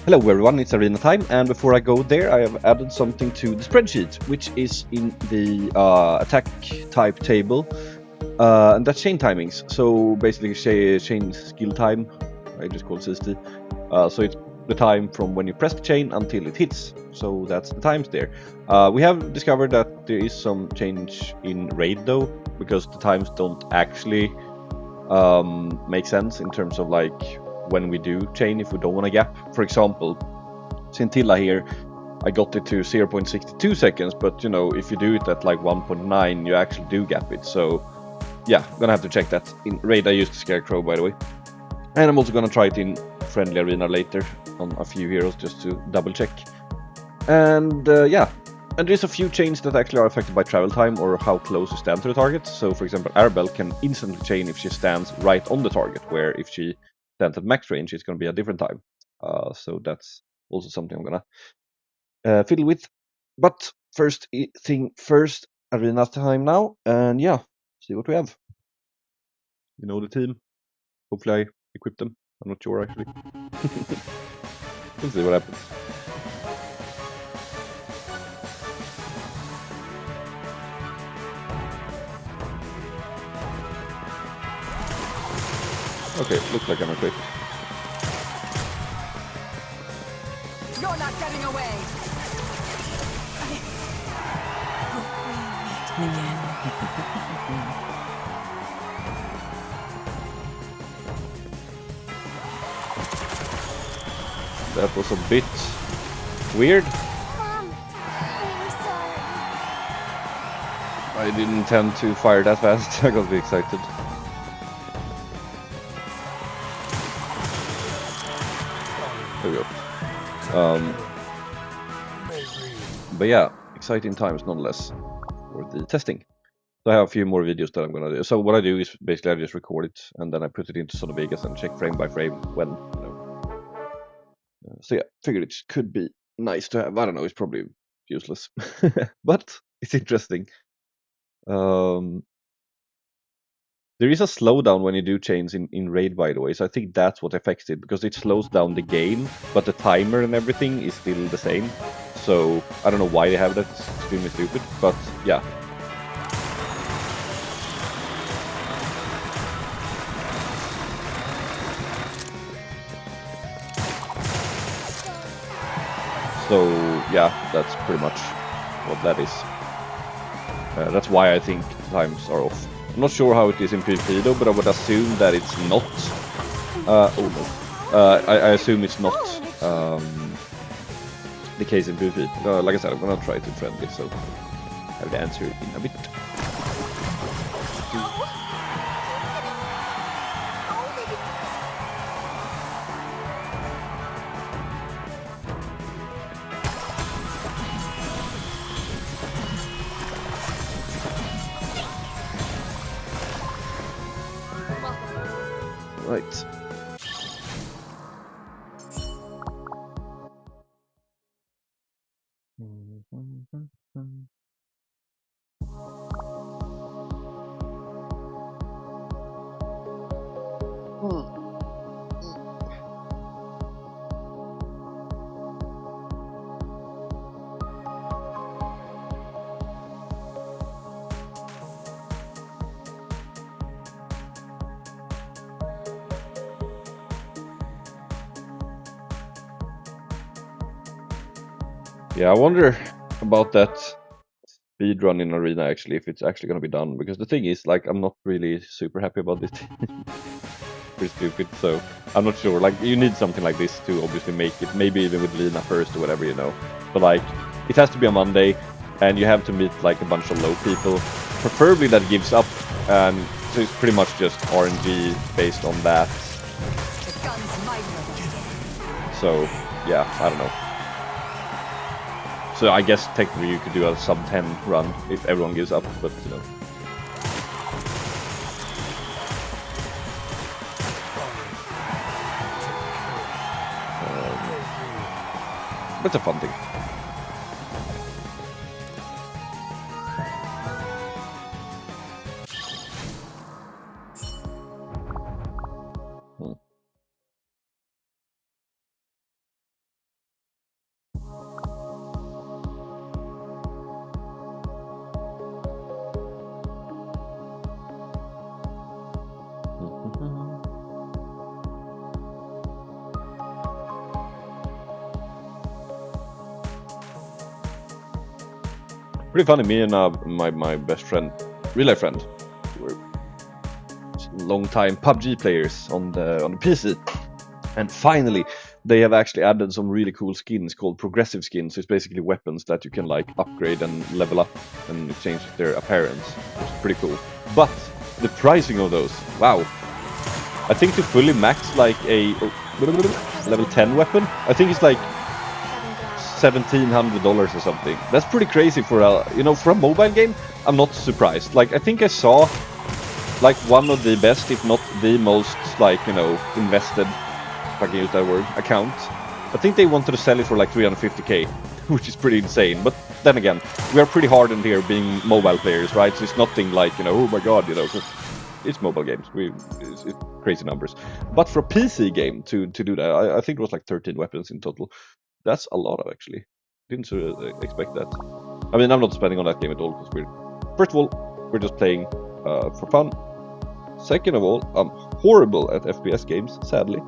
Hello everyone, it's arena time, and before I go there I have added something to the spreadsheet, which is in the attack type table, and that's chain timings. So basically chain skill time, I just call it CST. So it's the time from when you press the chain until it hits, so that's the times there. We have discovered that there is some change in raid though, because the times don't actually make sense in terms of like when we do chain if we don't want a gap. For example, Scintilla here, I got it to 0.62 seconds, but you know, if you do it at like 1.9, you actually do gap it. So yeah, I'm gonna have to check that. In raid I used Scarecrow, by the way. And I'm also gonna try it in friendly arena later on a few heroes just to double check. And yeah, and there's a few chains that actually are affected by travel time or how close you stand to the target. So for example, Arabelle can instantly chain if she stands right on the target, where if she stands at max range, it's gonna be a different time. So that's also something I'm gonna fiddle with. But first thing first, arena time now, and yeah, see what we have. You know the team. Hopefully I equip them. I'm not sure actually. We'll see what happens. Okay, looks like I'm equipped. You're not getting away. We meet again. That was a bit weird. Mom, I'm sorry. I didn't intend to fire that fast. I got a bit excited. There we go. But yeah, exciting times nonetheless for the testing. So I have a few more videos that I'm gonna do. So what I do is basically I just record it and then I put it into Sony Vegas and check frame by frame when, you know. So yeah, figured it could be nice to have. I don't know, it's probably useless, but it's interesting. There is a slowdown when you do chains in raid, by the way, so I think that's what affects it, because it slows down the game, but the timer and everything is still the same. So I don't know why they have that. It's extremely stupid, but yeah. So yeah, that's pretty much what that is. That's why I think the times are off. I'm not sure how it is in PvP though, but I would assume that it's not. Oh no. I assume it's not the case in PvP. Like I said, I'm gonna try it in friendly, so I have the answer in a bit. Right. Yeah, I wonder about that speedrun in Arena actually, if it's actually gonna be done, because the thing is, like, I'm not really super happy about this. Pretty stupid, so I'm not sure. Like, you need something like this to obviously make it, maybe even with Lina first or whatever, you know. But like, it has to be a Monday, and you have to meet like a bunch of low people, preferably that gives up, and so it's pretty much just RNG based on that. The gun's my rhythm. So yeah, I don't know. So I guess technically you could do a sub 10 run if everyone gives up, but you know. But it's a fun thing. Pretty funny. Me and my best friend, real life friend, were long time PUBG players on the PC, and finally they have actually added some really cool skins called progressive skins. It's basically weapons that you can like upgrade and level up and change their appearance, which is pretty cool. But the pricing of those, wow! I think to fully max like a level 10 weapon, I think it's like $1,700 or something. That's pretty crazy for a for a mobile game. I'm not surprised. Like I think I saw like one of the best, if not the most, like invested, if I can use that word, account. I think they wanted to sell it for like 350k, which is pretty insane. But then again, we are pretty hardened here being mobile players, right? So it's nothing like oh my god, it's mobile games. It's crazy numbers. But for a PC game to do that, I think it was like 13 weapons in total. That's a lot of actually. Didn't expect that. I mean, I'm not spending on that game at all because first of all, we're just playing for fun. Second of all, I'm horrible at FPS games, sadly.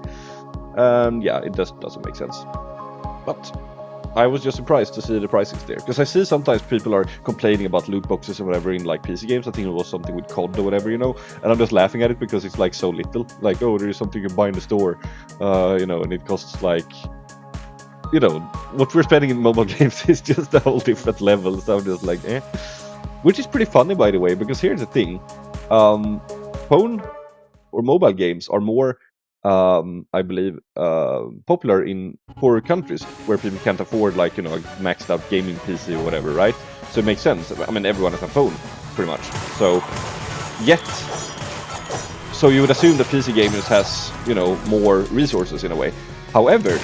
And yeah, it just doesn't make sense. But I was just surprised to see the pricings there. Because I see sometimes people are complaining about loot boxes or whatever in like PC games. I think it was something with COD or whatever, And I'm just laughing at it because it's like so little. Like, oh, there's something you can buy in the store, and it costs like, what we're spending in mobile games is just a whole different level. So I'm just like, eh. Which is pretty funny, by the way, because here's the thing. Phone or mobile games are more, I believe, popular in poorer countries where people can't afford like a maxed out gaming PC or whatever, right? So it makes sense. I mean, everyone has a phone, pretty much. So you would assume that PC gamers has more resources in a way. However,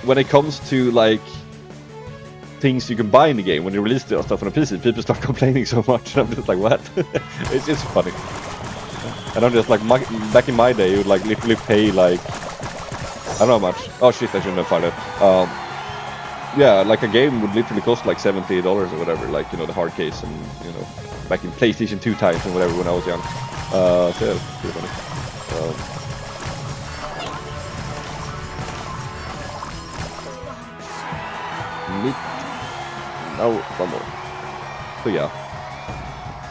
when it comes to like things you can buy in the game when you release the stuff on a PC, people start complaining so much, and I'm just like, what? it's just funny. And I'm just like, back in my day, you would like literally pay like, I don't know how much. Oh shit, I shouldn't have found it. Yeah, like a game would literally cost like $70 or whatever, like the hard case, and back in PlayStation 2 times and whatever when I was young. So yeah, it's pretty funny. No, one more. So yeah,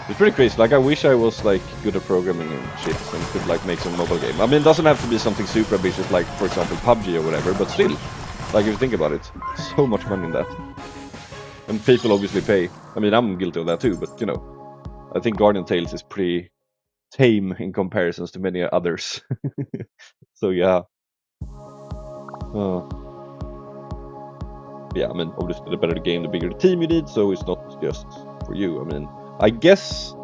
it's pretty crazy. Like I wish I was like good at programming and shit and could like make some mobile game. I mean, it doesn't have to be something super ambitious like, for example, PUBG or whatever. But still, like if you think about it, so much money in that, and people obviously pay. I mean, I'm guilty of that too. But I think Guardian Tales is pretty tame in comparisons to many others. So yeah. Yeah, I mean, obviously the better the game, the bigger the team you need, so it's not just for you. I mean, I guess,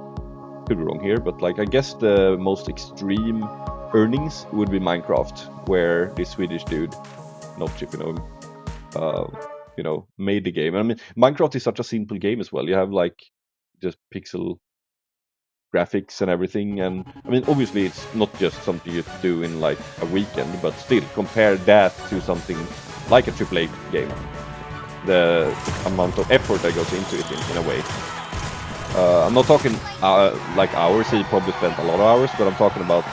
could be wrong here, but like I guess the most extreme earnings would be Minecraft, where this Swedish dude, not if you know him, made the game. I mean, Minecraft is such a simple game as well. You have like just pixel graphics and everything, and I mean, obviously it's not just something you do in like a weekend, but still, compare that to something like a AAA game. The amount of effort that goes into it in a way. I'm not talking like hours. He probably spent a lot of hours, but I'm talking about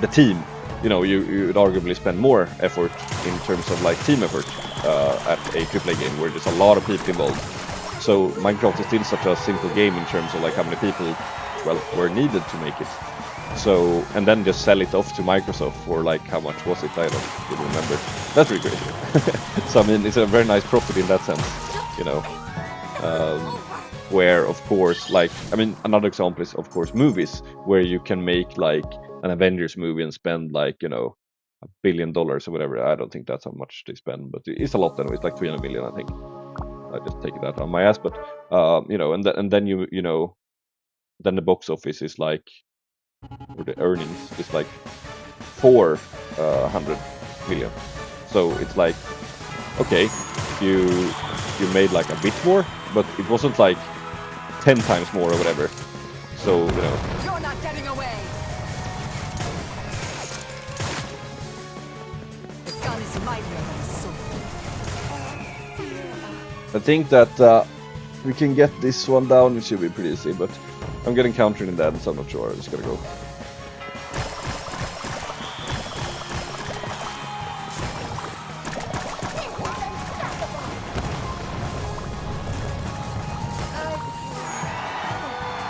the team. You'd arguably spend more effort in terms of like team effort at a AAA game where there's a lot of people involved. So Minecraft is still such a simple game in terms of like how many people were needed to make it. So, and then just sell it off to Microsoft for like, how much was it? I don't really remember. That's really great. So I mean, it's a very nice profit in that sense, where of course, like, I mean, another example is of course movies, where you can make like an Avengers movie and spend like, $1 billion or whatever. I don't think that's how much they spend, but it's a lot anyway. It's like 300 million, I think. I just take that on my ass, but and then then the box office is like, or the earnings is like 400 million. So it's like, okay, you made like a bit more, but it wasn't like 10 times more or whatever. So You're not getting away. The gun is mightier than a sword. I think that we can get this one down. It should be pretty easy, but I'm getting countered in that, so I'm not sure. I'm just gonna go.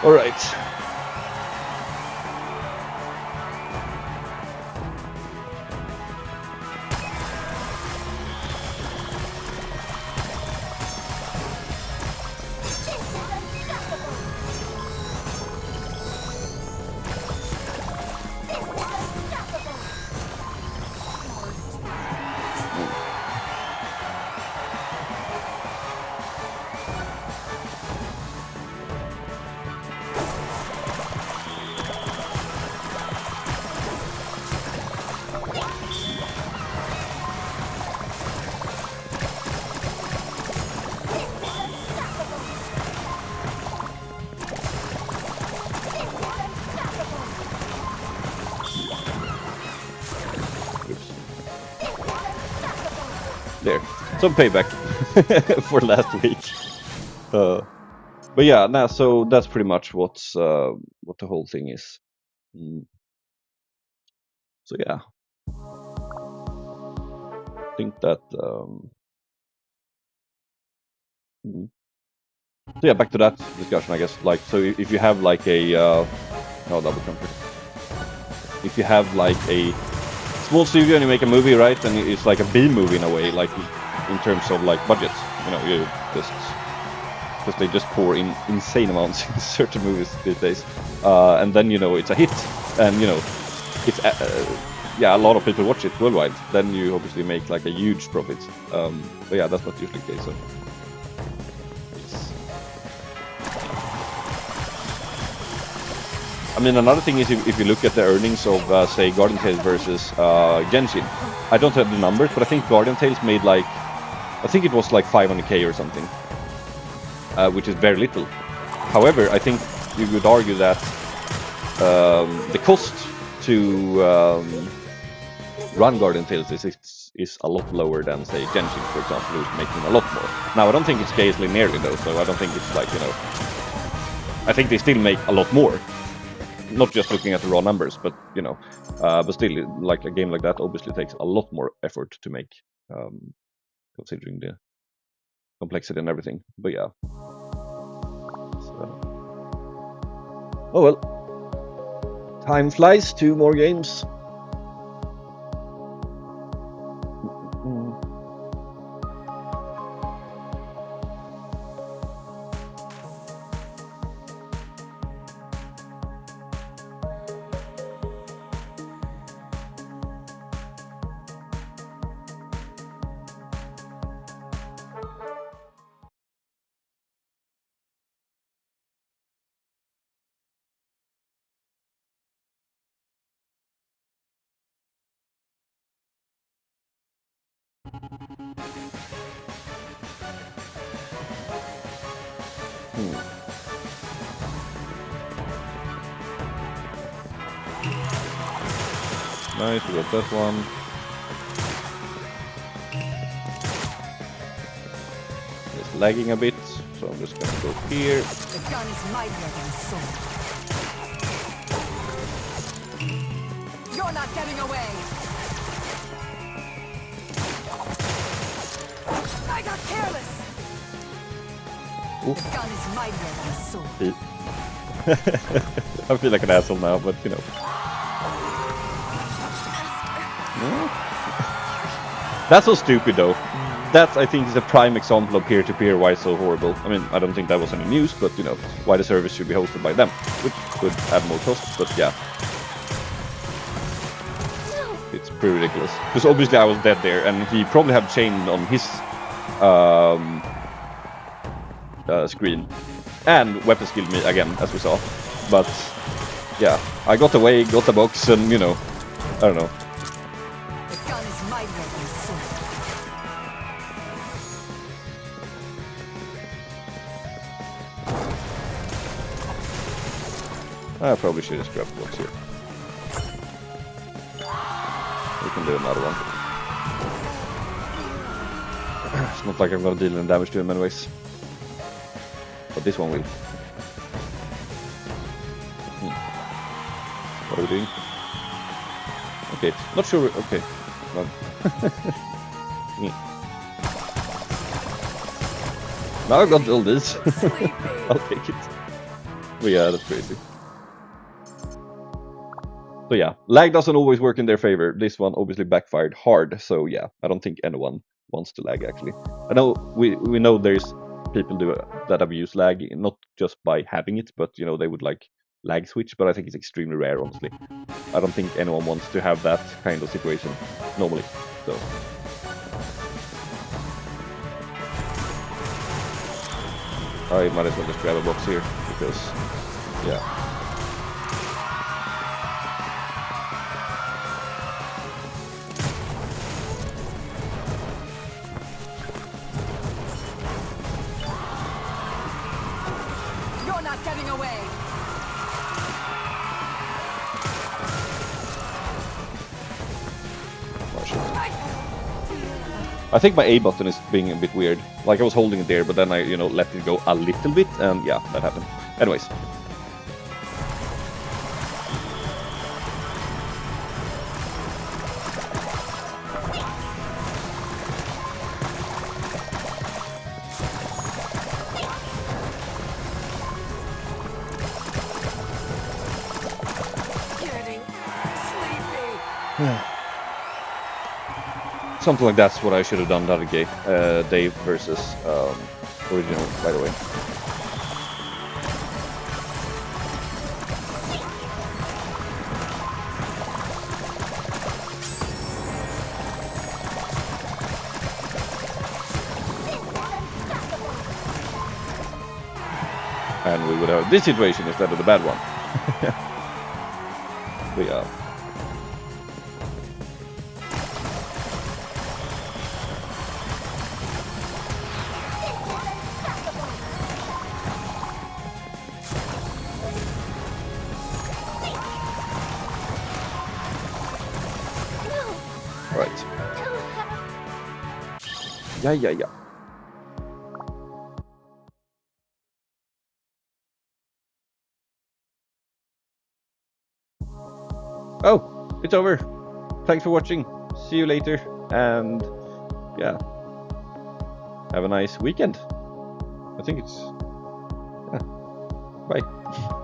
All right. There, some payback for last week. But yeah, nah, so that's pretty much what's what the whole thing is. So yeah, I think that. So yeah, back to that discussion, I guess. Like, so if you have like a no double jumper, if you have like a small studio and you make a movie, right, and it's like a B movie in a way, like in terms of like budgets, you know, you just because they just pour in insane amounts in certain movies these days, and then you know it's a hit, and you know it's yeah, a lot of people watch it worldwide. Then you obviously make like a huge profit. But yeah, that's not usually the case. So. I mean, another thing is if you look at the earnings of, say, Guardian Tales versus Genshin, I don't have the numbers, but I think Guardian Tales made like, I think it was like 500k or something, which is very little. However, I think you would argue that the cost to run Guardian Tales is a lot lower than, say, Genshin, for example, who's making a lot more. Now, I don't think it scales linearly, though, so I don't think it's like, you know, I think they still make a lot more. Not just looking at the raw numbers, but you know, but still, like a game like that obviously takes a lot more effort to make, considering the complexity and everything. But yeah. So. Oh well. Time flies. 2 more games. Nice, we got that one. It's lagging a bit, so I'm just gonna go here. The gun is mightier than a sword. You're not getting away. I got careless. Ooh. The gun is mightier than a sword. I feel like an asshole now, but you know. That's so stupid, though. That's, I think, is a prime example of peer-to-peer why it's so horrible. I mean, I don't think that was any news, but you know, why the service should be hosted by them, which could add more costs. But yeah, it's pretty ridiculous. Because obviously I was dead there, and he probably had chain on his screen, and weapon skilled me again, as we saw. But yeah, I got away, got the box, and you know, I don't know. The gun is mightier than a sword. I probably should have scrapped the box here. We can do another one. It's not like I'm gonna deal any damage to him anyways. But this one will. What are we doing? Okay, not sure. Okay. No. Now I've got all these. I'll take it. But yeah, that's crazy. So yeah, lag doesn't always work in their favor. This one obviously backfired hard. So yeah, I don't think anyone wants to lag actually. I know we know there's people that abuse lag, not just by having it, but you know they would like lag switch. But I think it's extremely rare, honestly. I don't think anyone wants to have that kind of situation normally. So I might as well just grab a box here because yeah. You're not getting away. Oh, shit. I think my A button is being a bit weird. Like I was holding it there, but then I, you know, let it go a little bit, and yeah, that happened. Anyways. Getting sleepy. Something like that's what I should have done the other day versus original, by the way. And we would have this situation instead of the bad one. But yeah. Right. Yeah. Oh, it's over. Thanks for watching. See you later. And yeah, have a nice weekend. I think it's... Yeah. Bye.